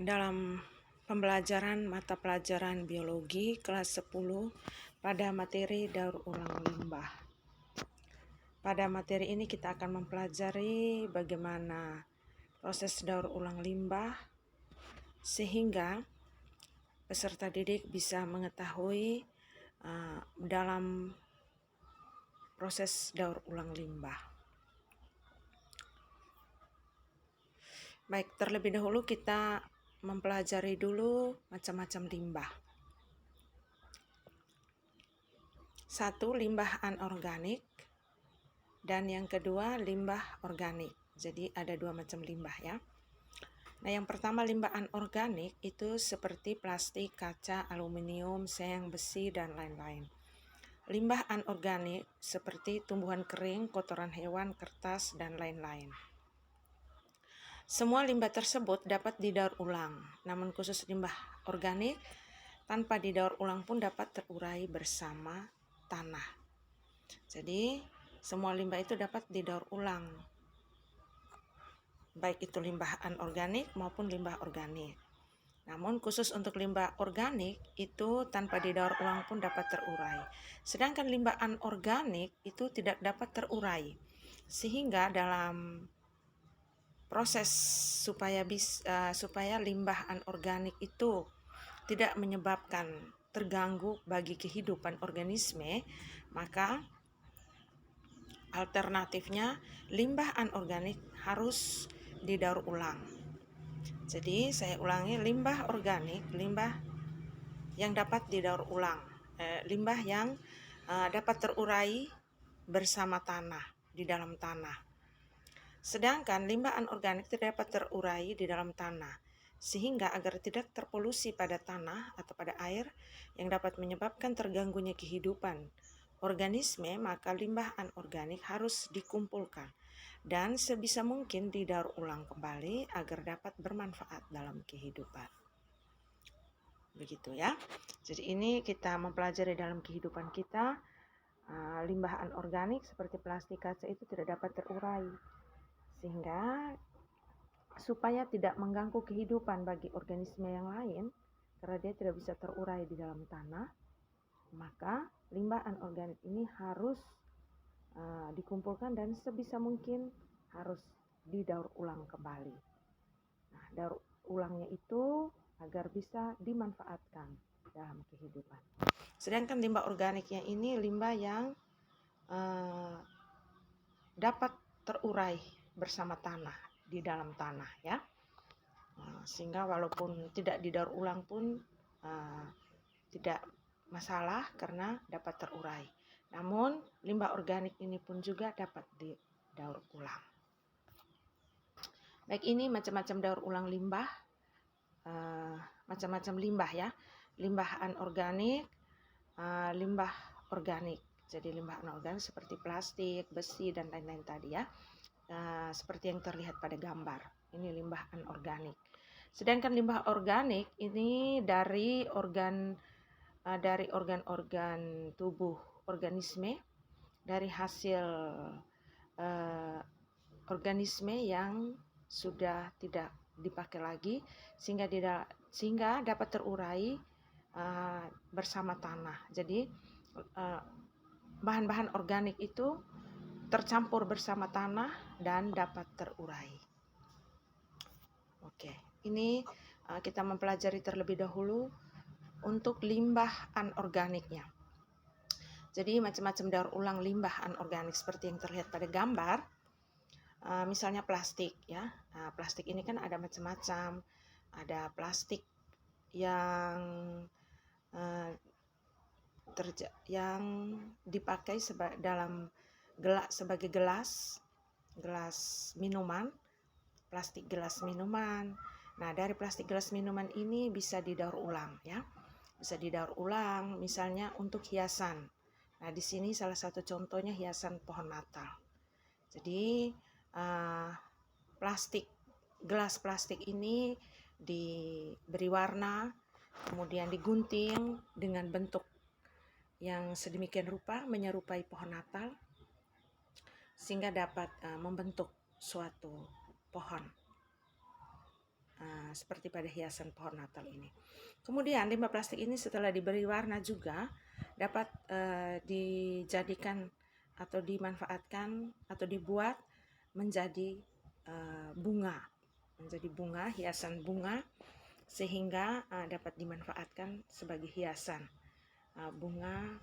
Dalam pembelajaran mata pelajaran biologi kelas 10 pada materi daur ulang limbah. Pada materi ini kita akan mempelajari bagaimana proses daur ulang limbah sehingga peserta didik bisa mengetahui dalam proses daur ulang limbah. Baik, terlebih dahulu kita mempelajari dulu macam-macam limbah. 1. Limbah anorganik, dan yang kedua limbah organik. Jadi ada 2 macam limbah ya. Nah, yang pertama limbah anorganik itu seperti plastik, kaca, aluminium, seng, besi, dan lain-lain. Limbah anorganik seperti tumbuhan kering, kotoran hewan, kertas, dan lain-lain. Semua limbah tersebut dapat didaur ulang, namun khusus limbah organik tanpa didaur ulang pun dapat terurai bersama tanah. Jadi semua limbah itu dapat didaur ulang, baik itu limbah anorganik maupun limbah organik. Namun khusus untuk limbah organik itu tanpa didaur ulang pun dapat terurai. Sedangkan limbah anorganik itu tidak dapat terurai. Sehingga dalam proses supaya limbah anorganik itu tidak menyebabkan terganggu bagi kehidupan organisme, maka alternatifnya limbah anorganik harus didaur ulang. Jadi saya ulangi, limbah organik, limbah yang dapat didaur ulang, limbah yang dapat terurai bersama tanah, di dalam tanah. Sedangkan limbah anorganik tidak dapat terurai di dalam tanah, sehingga agar tidak terpolusi pada tanah atau pada air yang dapat menyebabkan terganggunya kehidupan organisme, maka limbah anorganik harus dikumpulkan dan sebisa mungkin didaur ulang kembali agar dapat bermanfaat dalam kehidupan. Begitu ya. Jadi ini kita mempelajari dalam kehidupan kita, limbah anorganik seperti plastik, kaca itu tidak dapat terurai, sehingga supaya tidak mengganggu kehidupan bagi organisme yang lain karena dia tidak bisa terurai di dalam tanah, maka limbah anorganik ini harus dikumpulkan dan sebisa mungkin harus didaur ulang kembali. Nah, daur ulangnya itu agar bisa dimanfaatkan dalam kehidupan. Sedangkan limbah organiknya ini limbah yang dapat terurai bersama tanah, di dalam tanah ya. Sehingga walaupun tidak didaur ulang pun tidak masalah karena dapat terurai. Namun limbah organik ini pun juga dapat didaur ulang. Baik, ini macam-macam daur ulang limbah, macam-macam limbah ya. Limbah anorganik, limbah organik. Jadi limbah anorganik seperti plastik, besi, dan lain-lain tadi ya. Seperti yang terlihat pada gambar. Ini limbah anorganik. Sedangkan limbah organik ini dari organ-organ tubuh organisme, dari hasil organisme yang sudah tidak dipakai lagi, sehingga dapat terurai bersama tanah. Jadi bahan-bahan organik itu tercampur bersama tanah dan dapat terurai. Oke, ini kita mempelajari terlebih dahulu untuk limbah anorganiknya. Jadi macam-macam daur ulang limbah anorganik seperti yang terlihat pada gambar. Misalnya plastik ya. Plastik ini kan ada macam-macam. Ada plastik yang dipakai sebagai gelas minuman, plastik gelas minuman. Nah, dari plastik gelas minuman ini bisa didaur ulang ya. Bisa didaur ulang misalnya untuk hiasan. Nah, di sini salah satu contohnya hiasan pohon Natal. Jadi gelas plastik ini diberi warna, kemudian digunting dengan bentuk yang sedemikian rupa menyerupai pohon Natal, sehingga dapat membentuk suatu pohon. seperti pada hiasan pohon Natal ini. Kemudian limbah plastik ini setelah diberi warna juga dapat dijadikan atau dimanfaatkan atau dibuat menjadi bunga, hiasan bunga, sehingga dapat dimanfaatkan sebagai hiasan bunga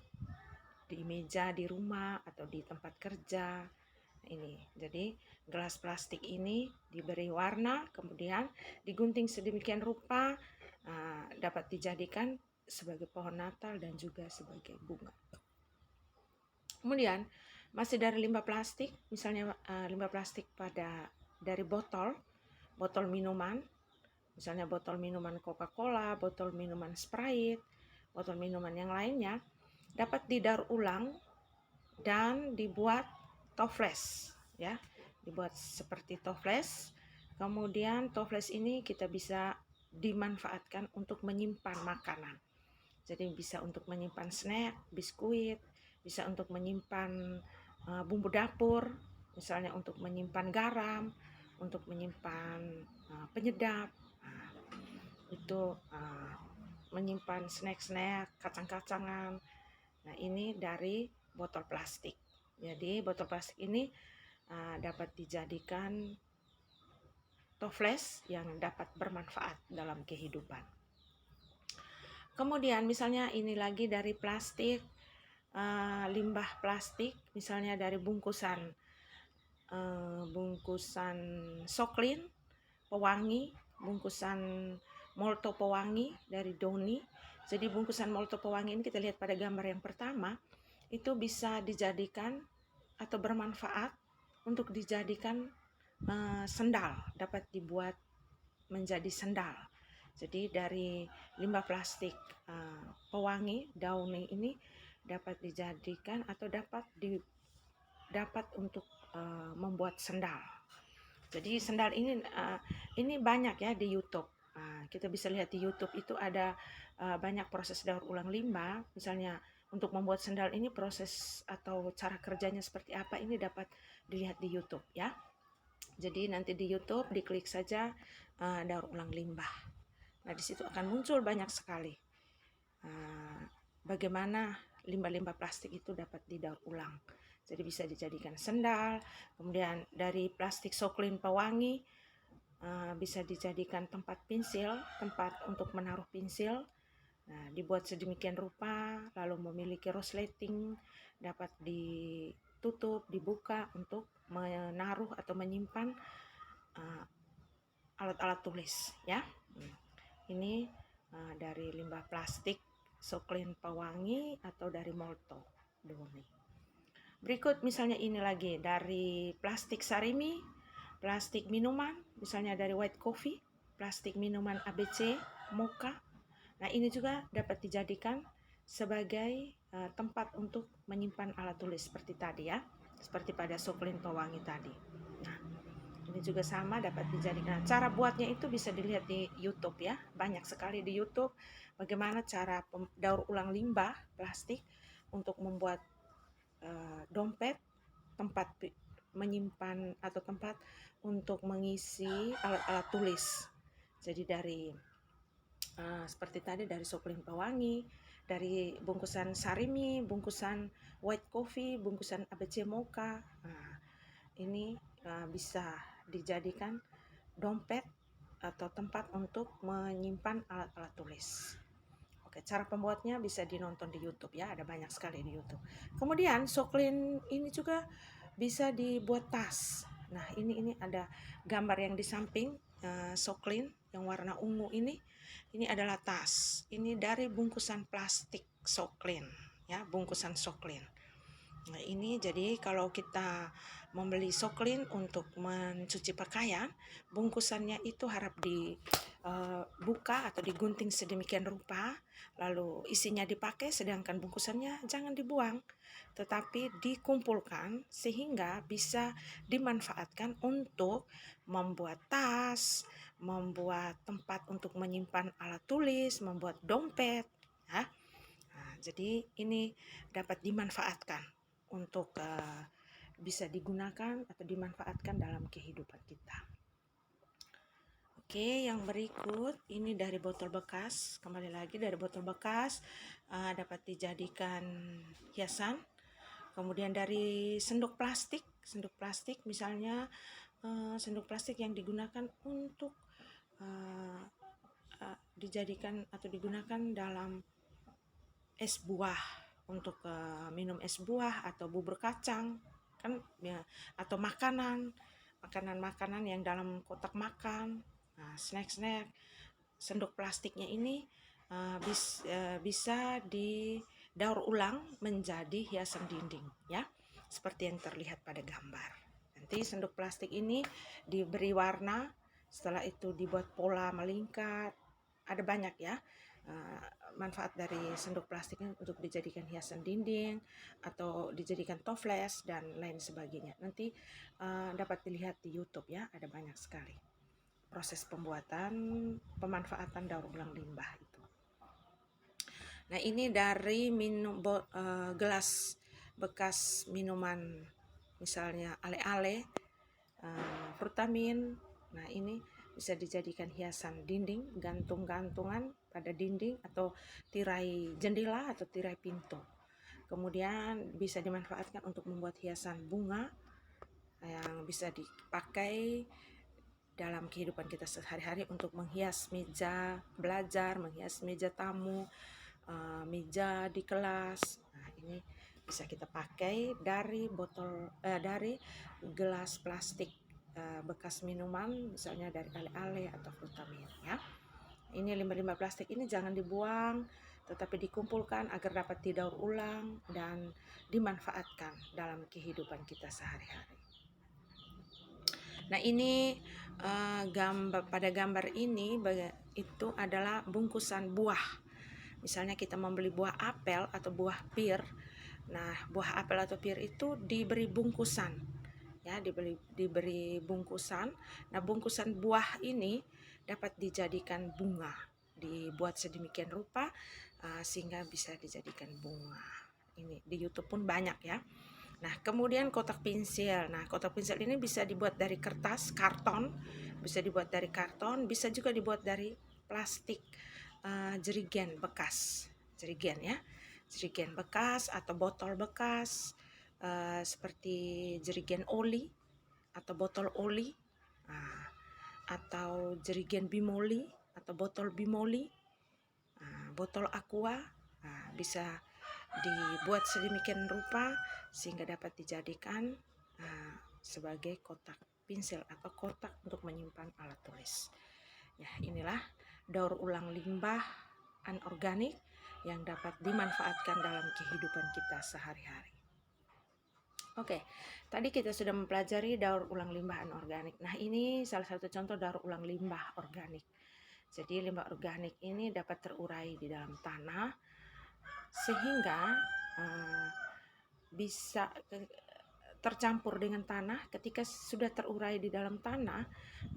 di meja di rumah atau di tempat kerja. Ini jadi gelas plastik ini diberi warna, kemudian digunting sedemikian rupa, dapat dijadikan sebagai pohon Natal dan juga sebagai bunga. Kemudian masih dari limbah plastik, misalnya limbah plastik dari botol minuman, misalnya botol minuman Coca-Cola, botol minuman Sprite, botol minuman yang lainnya, dapat didaur ulang dan dibuat toples, ya, dibuat seperti toples. Kemudian toples ini kita bisa dimanfaatkan untuk menyimpan makanan. Jadi bisa untuk menyimpan snack, biskuit, bisa untuk menyimpan bumbu dapur, misalnya untuk menyimpan garam, untuk menyimpan penyedap, itu menyimpan snack-snack, kacang-kacangan. Nah, ini dari botol plastik. Jadi botol plastik ini dapat dijadikan toples yang dapat bermanfaat dalam kehidupan. Kemudian misalnya ini lagi dari plastik, limbah plastik, misalnya dari bungkusan Soklin pewangi, bungkusan molto pewangi dari Downy. Jadi bungkusan molto pewangi ini kita lihat pada gambar yang pertama, itu bisa dijadikan atau bermanfaat untuk dijadikan sendal, dapat dibuat menjadi sendal. Jadi dari limbah plastik pewangi Downy ini dapat dijadikan atau dapat untuk membuat sendal. Jadi sendal ini banyak ya di YouTube. Kita bisa lihat di YouTube itu ada banyak proses daur ulang limbah. Misalnya untuk membuat sendal ini proses atau cara kerjanya seperti apa, ini dapat dilihat di YouTube ya. Jadi nanti di YouTube diklik saja daur ulang limbah. Nah, di situ akan muncul banyak sekali bagaimana limbah-limbah plastik itu dapat didaur ulang. Jadi bisa dijadikan sendal. Kemudian dari plastik Soklin pewangi bisa dijadikan tempat tempat untuk menaruh pensil. Nah, dibuat sedemikian rupa, lalu memiliki resleting, dapat ditutup, dibuka untuk menaruh atau menyimpan alat-alat tulis, ya. Ini dari limbah plastik Soklin pewangi atau dari molto Downy. Berikut misalnya ini lagi dari plastik sarimi, plastik minuman, misalnya dari white coffee, plastik minuman ABC, mocha. Nah, ini juga dapat dijadikan sebagai tempat untuk menyimpan alat tulis seperti tadi ya, seperti pada Soklin pewangi tadi. Nah, ini juga sama dapat dijadikan. Cara buatnya itu bisa dilihat di YouTube ya, banyak sekali di YouTube bagaimana cara daur ulang limbah plastik untuk membuat dompet, tempat menyimpan atau tempat untuk mengisi alat-alat tulis. Jadi dari seperti tadi dari Soklin pewangi, dari bungkusan sarimi, bungkusan white coffee, bungkusan ABC mocha. Ini bisa dijadikan dompet atau tempat untuk menyimpan alat-alat tulis. Oke, cara pembuatnya bisa dinonton di YouTube ya, ada banyak sekali di YouTube. Kemudian Soklin ini juga bisa dibuat tas. Nah, ini ada gambar yang di samping Soklin yang warna ungu ini adalah tas. Ini dari bungkusan plastik Soklin ya, bungkusan Soklin. Nah, ini jadi kalau kita membeli Soklin untuk mencuci pakaian, bungkusannya itu harap dibuka atau digunting sedemikian rupa, lalu isinya dipakai, sedangkan bungkusannya jangan dibuang, tetapi dikumpulkan sehingga bisa dimanfaatkan untuk membuat tas, membuat tempat untuk menyimpan alat tulis, membuat dompet, ya. Nah, jadi ini dapat dimanfaatkan untuk bisa digunakan atau dimanfaatkan dalam kehidupan kita. Oke, yang berikut ini dari botol bekas. Kembali lagi dari botol bekas dapat dijadikan hiasan. Kemudian dari sendok plastik misalnya sendok plastik yang digunakan untuk dijadikan atau digunakan dalam es buah, untuk minum es buah atau bubur kacang kan ya, atau makanan yang dalam kotak makan. Nah, snack sendok plastiknya ini bisa didaur ulang menjadi hiasan dinding ya, seperti yang terlihat pada gambar. Nanti sendok plastik ini diberi warna, setelah itu dibuat pola melingkar. Ada banyak ya manfaat dari sendok plastik ini untuk dijadikan hiasan dinding atau dijadikan toples dan lain sebagainya. Nanti dapat dilihat di YouTube ya, ada banyak sekali proses pembuatan pemanfaatan daur ulang limbah itu. Nah, ini dari gelas bekas minuman, misalnya ale-ale, Frutamin. Nah, ini bisa dijadikan hiasan dinding, gantung-gantungan pada dinding atau tirai jendela atau tirai pintu. Kemudian bisa dimanfaatkan untuk membuat hiasan bunga yang bisa dipakai dalam kehidupan kita sehari-hari untuk menghias meja belajar, menghias meja tamu, meja di kelas. Nah, ini bisa kita pakai dari dari gelas plastik bekas minuman, misalnya dari ale-ale atau Frutamin ya. Ini limbah-limbah plastik ini jangan dibuang, tetapi dikumpulkan agar dapat didaur ulang dan dimanfaatkan dalam kehidupan kita sehari-hari. Nah, ini pada gambar ini itu adalah bungkusan buah. Misalnya kita membeli buah apel atau buah pir. Nah, buah apel atau pir itu diberi bungkusan. Ya, diberi bungkusan. Nah, bungkusan buah ini dapat dijadikan bunga. Dibuat sedemikian rupa sehingga bisa dijadikan bunga. Ini di YouTube pun banyak ya. Nah, kemudian kotak pensil. Nah, kotak pensil ini bisa dibuat dari kertas, karton, bisa dibuat dari karton, bisa juga dibuat dari plastik jerigen bekas, jerigen ya, jerigen bekas atau botol bekas seperti jerigen oli atau botol oli, atau jerigen bimoli atau botol bimoli, botol aqua, bisa dibuat sedemikian rupa sehingga dapat dijadikan sebagai kotak pensil atau kotak untuk menyimpan alat tulis. Ya, inilah daur ulang limbah anorganik yang dapat dimanfaatkan dalam kehidupan kita sehari-hari. Oke, tadi kita sudah mempelajari daur ulang limbah anorganik. Nah, ini salah satu contoh daur ulang limbah organik. Jadi limbah organik ini dapat terurai di dalam tanah sehingga bisa tercampur dengan tanah. Ketika sudah terurai di dalam tanah,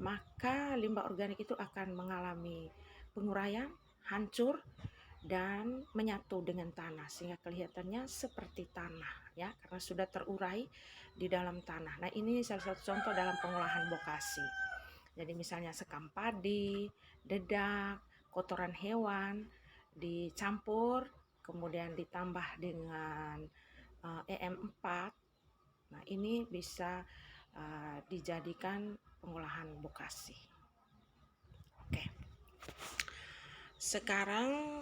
maka limbah organik itu akan mengalami penguraian, hancur, dan menyatu dengan tanah sehingga kelihatannya seperti tanah ya, karena sudah terurai di dalam tanah. Nah, ini salah satu contoh dalam pengolahan bokasi. Jadi misalnya sekam padi, dedak, kotoran hewan dicampur, kemudian ditambah dengan EM4. Nah, ini bisa dijadikan pengolahan bokasi. Oke. Sekarang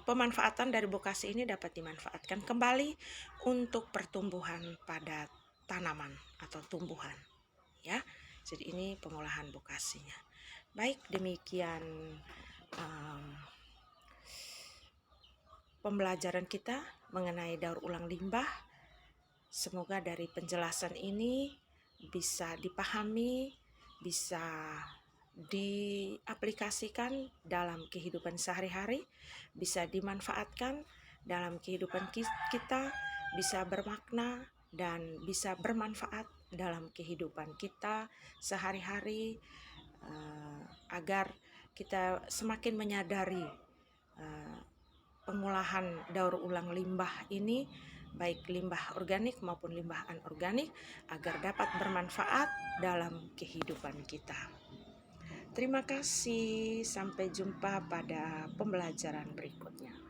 pemanfaatan dari bokasi ini dapat dimanfaatkan kembali untuk pertumbuhan pada tanaman atau tumbuhan ya. Jadi ini pengolahan bokasinya. Baik, demikian pembelajaran kita mengenai daur ulang limbah. Semoga dari penjelasan ini bisa dipahami, bisa diaplikasikan dalam kehidupan sehari-hari, bisa dimanfaatkan dalam kehidupan kita, bisa bermakna dan bisa bermanfaat dalam kehidupan kita sehari-hari, agar kita semakin menyadari pengolahan daur ulang limbah ini, baik limbah organik maupun limbah anorganik, agar dapat bermanfaat dalam kehidupan kita. Terima kasih, sampai jumpa pada pembelajaran berikutnya.